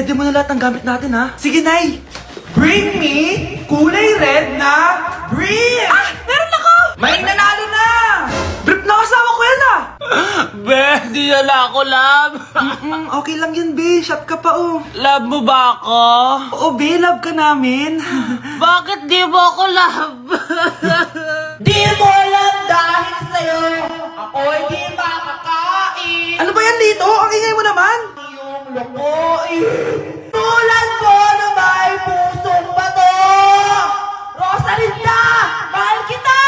i-ready mo na lahat ng gamit natin, ha? Sige, Nay! Bring me kulay red na brief! Ah! Meron ako! May nanalo na! Brief na kasama ko yan, ah! Be, di na ako, love. Okay lang yan, Be. Shop ka pa, oh. Love mo ba ako? Oo, Be. Love ka namin. Bakit di mo ako love? Di mo alam dahil sa'yo ako'y di makakain. Ano ba yan, Lito? Ang ingay mo naman. Yung lukuin. Tulad ko na may pusong bato. Rosalinda! Mahal kita!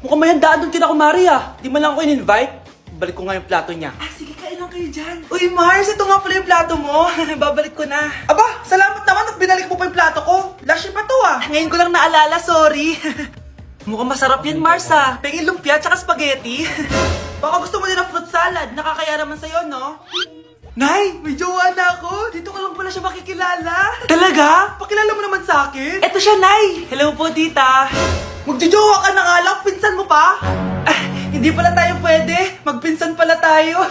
Mukhang may handaan doon kina Kumari, ah. Di man lang ako in-invite. Balik ko nga yung plato niya. Ah, sige, kain lang kayo dyan. Uy, Mars, ito nga pala yung plato mo. Babalik ko na. Aba, salamat naman at binalik mo pa yung plato ko. Last year pa to, ah. Ngayon ko lang naalala, sorry. Mukhang masarap yan, Mars, ah. Pengin lumpia tsaka spaghetti. Baka gusto mo din ng fruit salad. Nakakaya naman sa'yo, no? Nay, may jowa na ako. Dito ka lang pala siya makikilala. Talaga? Pakilala mo naman sa akin. Eto siya, Nay. Hello po, tita. Magjojowa ka na nga lang. Pinsan mo pa? Ah, hindi pala tayo pwede. Magpinsan pala tayo.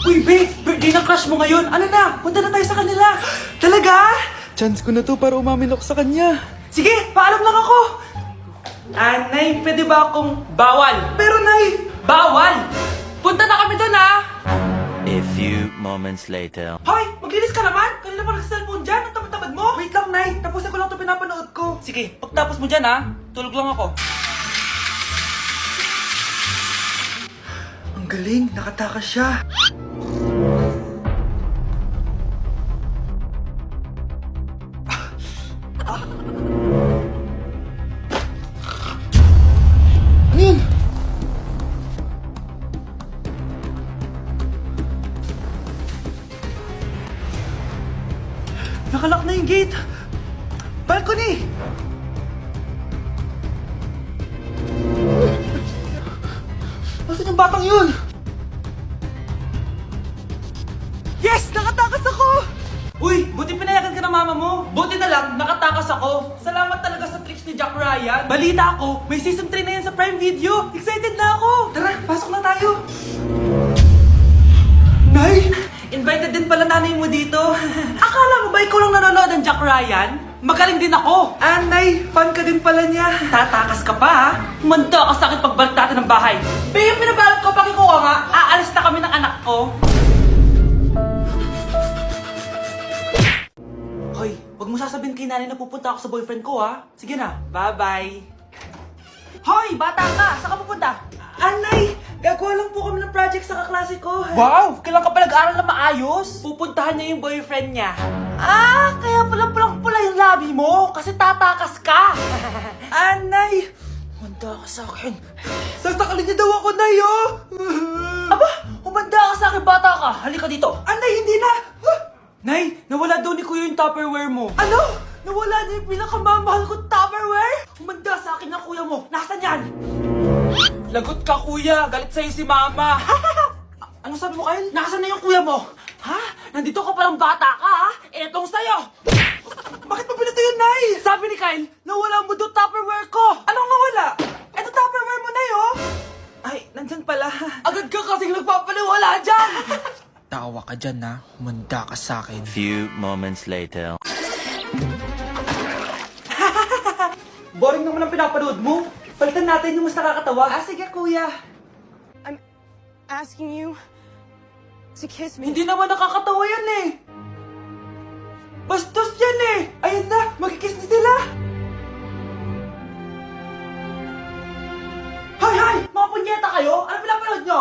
Uy, Be. Birthday ng crush mo ngayon. Ano na? Punta na tayo sa kanila. Talaga? Chance ko na to para umamin ako sa kanya. Sige, paalam lang ako. Nay, pwede ba akong bawal? Pero, Nay, bawal! Punta na kami doon, ah! A few moments later. Hoy! Maglinis ka naman! Kanina pa nag-cellphone dyan! Ang tamad-tamad mo! Wait lang, Nay! Tapusin ko lang ito pinapanood ko. Sige, pagtapos mo dyan, ah. Tulog lang ako. Ang galing! Nakatakas siya! Ano yun? Nakalak na yung gate. Balcony! Nasaan yung batang yun? Yes! Nakatakas ako! Uy! Buti pinayagan ka ng mama mo. Buti na lang, nakatakas ako. Salamat talaga sa tricks ni Jack Ryan. Balita ako, may season 3 na yan sa Prime Video. Excited na ako. Tara, pasok na tayo. Nay! Invited din pala nanay mo dito. Akala mo ba ikaw lang nanonood ng Jack Ryan? Magaling din ako. Nay, fan ka din pala niya. Tatakas ka pa, ha? Manda ka sa akin pagbalik natin ng bahay. Be, yung pinabalot ko, pakikuha nga. Aalis na kami ng anak ko. Hoy, wag mo sasabihin kay nanay na pupunta ako sa boyfriend ko, ha? Sige na, bye-bye. Hoy, bata ka! Saan ka pupunta? Anay, gagawa lang po kami ng project sa kaklase ko. Wow! Kailan ka pa nag-aral na maayos? Pupuntahan niya yung boyfriend niya. Ah, kaya pala pulang-pula yung labi mo kasi tatakas ka. Anay, humanda ka sa akin. Sasakalin niya daw ako, Nay, oh. Aba, humanda ka sa akin, bata ka. Halika dito. Anay, hindi na. Nay, nawala daw ni Kuya yung Tupperware mo. Ano? Nawala niya yung pinakamamahal kong Tupperware? Humanda sa akin ng kuya mo. Nasaan yan? Lagot ka, kuya. Galit sa'yo si mama. Ano sabi mo, Kyle? Nasaan na yung kuya mo? Ha? Nandito ka palang bata ka, ha? Etong sa'yo. Bakit mo pinito yun, Nay? Sabi ni Kyle, nawala mo doon Tupperware ko. Anong nawala? Eto Tupperware mo, Nay, oh. Ay, nandyan pala. Agad ka kasing nagpapaliwala dyan. Tawa ka dyan, ha? Humanda ka sa akin. Few moments later. Boring naman ang pinapanood mo. Palitan natin yung mas nakakatawa. Ah, sige, kuya. I'm asking you to kiss me. Hindi naman nakakatawa yan eh. Bastos yan eh. Ayun na, magkikiss na sila. Hay! Mga punyeta kayo? Ano pinapanood nyo?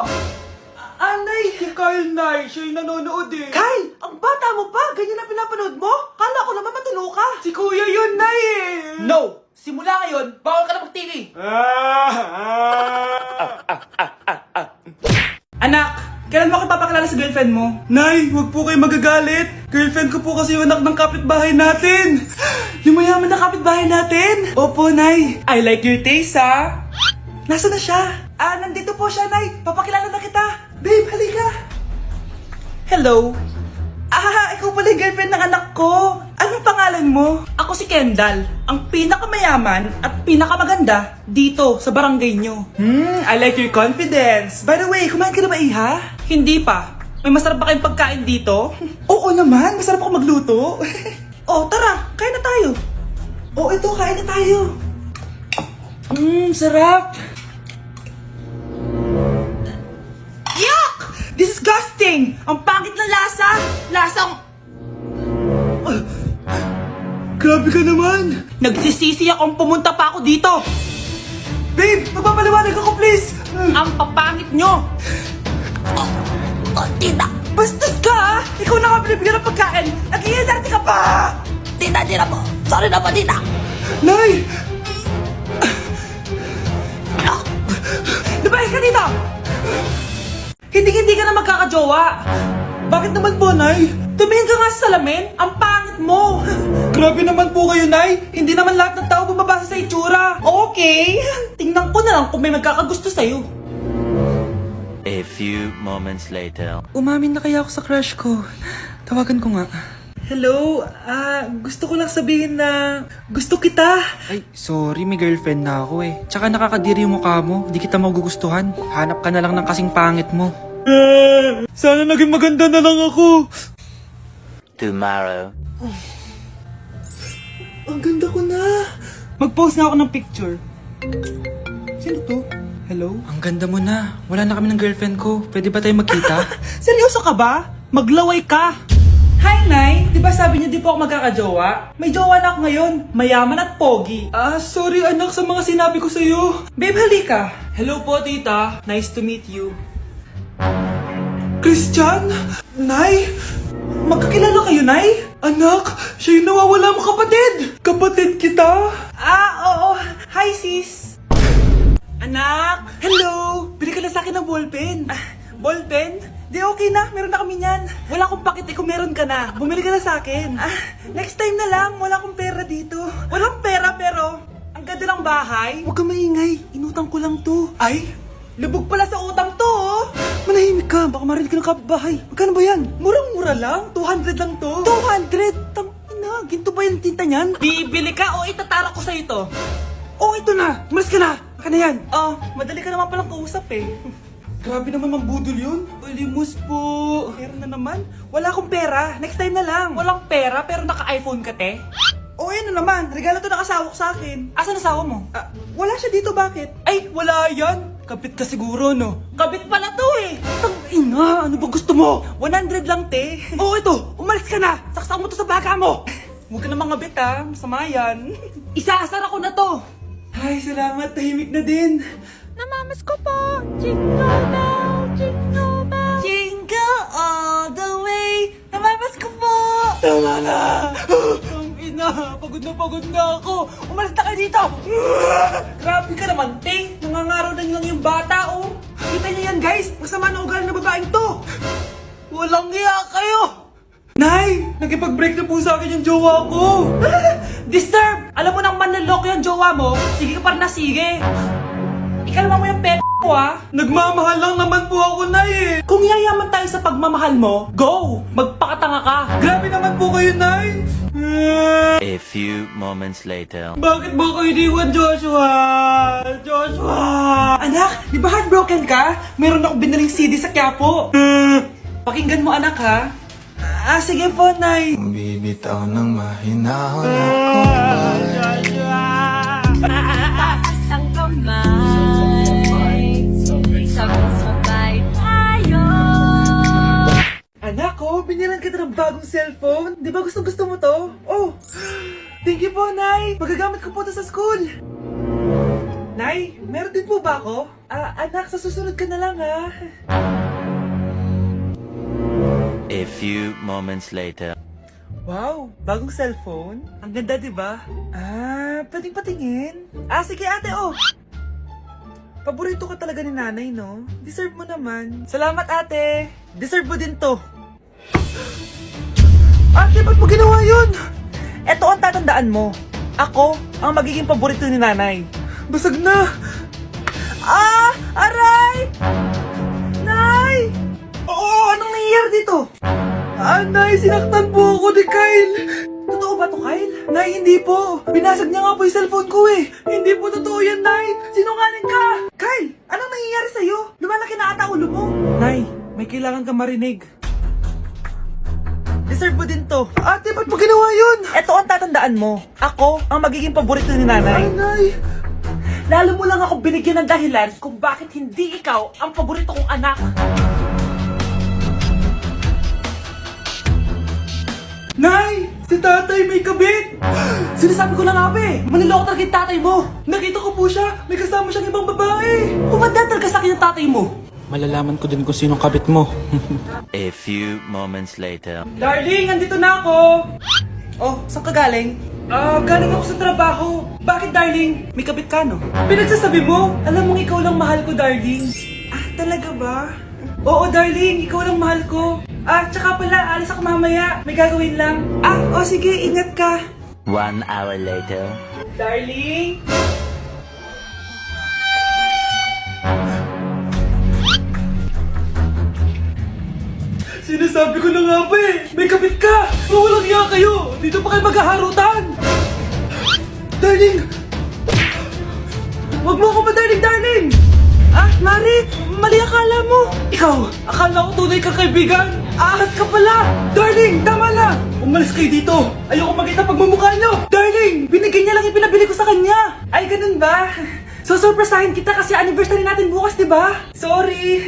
Anay! Si Kyle, Nay. Siya yung nanonood eh. Kyle! Ang bata mo pa! Ganyan na pinapanood mo? Kala ko naman matino ka. Si Kuya yun, Nay eh. No! Simula ngayon, bawal ka na mag-TV. Anak! Kailan mo ako papakilala sa girlfriend mo? Nay, huwag po kayo magagalit. Girlfriend ko po kasi yung anak ng kapitbahay natin. Yung mayaman na kapitbahay natin. Opo, Nay. I like your taste, ha? Nasaan na siya? Nandito po siya, Nay. Papakilala na kita. Babe, halika. Hello. Ikaw pala yung girlfriend ng anak ko. Anong pangalan mo? Ako si Kendall, ang pinakamayaman at pinakamaganda dito sa barangay nyo. I like your confidence. By the way, kumain ka na ba, Iha? Hindi pa. May masarap ba kayong pagkain dito? Oo naman, masarap ako magluto. Oh, tara, kain na tayo. Oh, ito, kain na tayo. Sarap. Yuck! Disgusting! Ang pangit na lasa! Lasang... Grabe ka naman! Nagsisisi akong pumunta pa ako dito! Babe, magpapaliwanag ako please! Ang papangit nyo! Tita! Bastos ka ha! Ikaw na nga binibigyan ng pagkain! Nag-iinarte ka pa! Tita, tira po! Sorry na po, tita! Nay! Lumayas ka dito! Hindi ka na magkakajowa! Bakit naman po, Nay? Tumingin ka nga sa salamin! Ang pangit mo! Grabe naman po kayo, Nay! Hindi naman lahat ng tao bumabasa sa itsura! Okay! Tingnan ko na lang kung may magkakagusto sa'yo. A few moments later. Umamin na kaya ako sa crush ko. Tawagan ko nga. Hello? Gusto ko lang sabihin na gusto kita. Ay, sorry, may girlfriend na ako eh. Tsaka nakakadiri yung mukha mo. Di kita magugustuhan. Hanap ka na lang ng kasing pangit mo. Sana naging maganda na lang ako. Tomorrow. Ang ganda ko na. Mag-post na ako ng picture. Sino to? Hello? Ang ganda mo na. Wala na kami ng girlfriend ko. Pwede ba tayo magkita? Seryoso ka ba? Maglaway ka. Hi, Nay! Di ba sabi niyo di po ako magkakajowa? May jowa na ako ngayon. Mayaman at pogi. Sorry anak sa mga sinabi ko sa'yo. Babe, halika. Hello po, tita. Nice to meet you. Christian? Nay? Magkakilala kayo, Nay? Anak, siya yung nawawala mo kapatid. Kapatid kita? Oo. Hi, sis. Anak! Hello! Bili ka na sa akin ng ballpen. Ballpen? Di okay na, meron na kami niyan. Wala akong pakit kung meron ka na. Bumili ka na sa akin. Next time na lang, wala akong pera dito. Walang pera pero, ang ganda ng bahay. Huwag ka maingay, inutang ko lang to. Ay, lubog pala sa utang to oh. Manahimik ka, baka marinig ka ng kapitbahay. Magkano ba yan? Murang-mura lang, 200 lang to. 200? Tangina, ginto ba yung tinta niyan? Bibili ka o itatara ko sa ito? Oh, ito na! Umalis ka na! Baka na yan! Oh, madali ka naman palang kausap eh. Grabe naman mambudol yun. Ulimus po. Meron na naman. Wala akong pera. Next time na lang. Walang pera pero naka-iPhone ka, te? O, yan na naman. Regalo to ng asawa ko sa akin. Asan asawa mo? Wala siya dito. Bakit? Ay, wala yan. Kabit ka siguro, no? Kabit pala to eh. Tangina, ano ba gusto mo? 100 lang, te. Oo, ito. Umalis ka na. Saksak mo to sa baga mo. Huwag ka na mga bit, ha. Masama yan. Isaasara ko na to. Ay, salamat. Tahimik na din. Namamas ko po! Jingle bell, jingle bell. Jingle all the way. Namamas ko po. Tama na. Ang ina, pagod na ako. Umalis na kayo dito. Grabe ka naman, te. Nangangaraw na lang yung bata, oh. Kita niyo yan, guys. Masama na ugali na babaeng to. Walang iya kayo. Nay, nakipag-break na po sa akin yung jowa ko. Disturb! Alam mo nang manloloko yung jowa mo, sige ka pa rin na sige. Ikalma mo yung ko ah. Nagmamahal lang naman po ako, Nay eh. Kung yayaman tayo sa pagmamahal mo, go! Magpakatanga ka. Grabe naman po kayo, Nay. A few moments later. Bakit ba kayo iniwan, Joshua? Joshua! Anak, di ba heartbroken ka? Meron ako binaling CD sa Quiapo. Pakinggan mo, anak, ha? Sige po, Nay. Bibitaw ng mahinahon ako. Taas ang kamay, sabay-sabay tayo. Anak, binilan kita ng bagong cellphone. Di ba gusto mo to? Oh, thank you po, Nay. Magagamit ko po to sa school. Nay, meron din po ba ako? Anak, sa susunod ka na lang, ha? A few moments later. Wow, bagong cellphone? Ang ganda, di ba? Pwedeng patingin? Sige ate, oh! Paborito ka talaga ni nanay, no? Deserve mo naman. Salamat, ate! Deserve mo din to. Ate, ba't mo ginawa yun? Eto ang tatandaan mo. Ako ang magiging paborito ni nanay. Basag na! Aray! Nay! Oo, anong nangyayari dito? Nay, sinaktan po ako ni Kyle. Totoo ba to, Kyle? Nay, hindi po. Binasag niya nga po yung cellphone ko eh. Hindi po totoo yan, Nay. Sinungaling ka. Kyle, anong nangyayari sa'yo? Lumalaki na ata ulo mo. Nay, may kailangan ka marinig. Deserve mo din to. Ate, ba't mo ginawa yun? Eto ang tatandaan mo. Ako ang magiging paborito ni nanay. Nanay! Lalo mo lang ako binigyan ng dahilan kung bakit hindi ikaw ang paborito kong anak. Nay! Si tatay may kabit! Sinasabi ko lang nga ba eh, maniloko talaga yung tatay mo. Nakita ko po siya, may kasama siyang ibang babae. Umanda talaga sa akin yung tatay mo. Malalaman ko din kung sinong kabit mo. A few moments later. Darling, andito na ako! Oh, saan ka galing? Galing ako sa trabaho. Bakit, darling? May kabit ka, no? Pinagsasabi mo? Alam mong ikaw lang mahal ko, darling. Talaga ba? Oo, darling, ikaw lang mahal ko. Tsaka pala, alis ako mamaya. May gagawin lang. Sige, ingat ka. 1 hour later. Darling? Sinasabi ko na nga ba eh, may kabit ka! Walang iya kayo! Dito pa kayo maghaharutan! Darling! Wag mo ako ba, darling! Mari! Mali akala mo! Ikaw! Akala ko tunay kang kaibigan! Ahas ka pala! Darling! Tama na! Umalis kayo dito! Ayoko makita pagmumukha nyo! Darling! Binigyan niya lang yung pinabili ko sa kanya! Ay, ganun ba? So, surpresahin kita kasi anniversary natin bukas, di ba? Sorry!